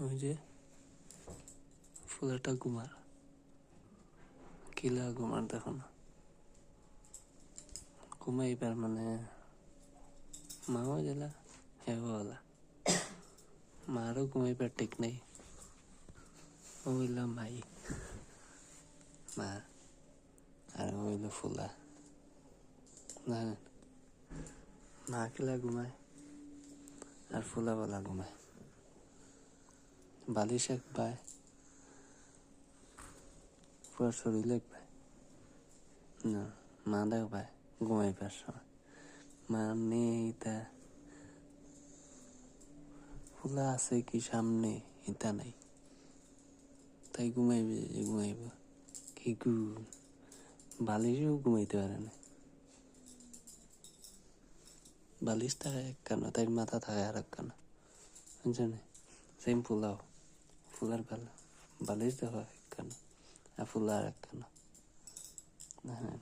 ওই যে ফুলাটা ঘুমার, কিলা ঘুমার দেখো না, ঘুমাইবার মানে মাও গেলা হেও হলা, মারও ঘুমাইবার ঠিক নেই। ও হইল মাই, মা আর ও হইল ফুলা। জানেন, মা কিলা ঘুমায় আর ফুলা বলা ঘুমায়। বালিশ এক পায়, পুরা শরীর এক পায় না, মা দেখ পায় ঘুমাইবার সময়। মা নেই তা ফুলা আছে কি সামনে ইতা নাই, তাই ঘুমাইবে যে ঘুমাইব কি বালিশও ঘুমাইতে পারে না। বালিশ থাকে এক কানা, তাই মাথা থাকে আর এক কানা, বুঝছেন? সেম ফুলাও, ফুলার বালিশ দেখো এক কানা আর ফুলা আর এক কানা। হ্যাঁ।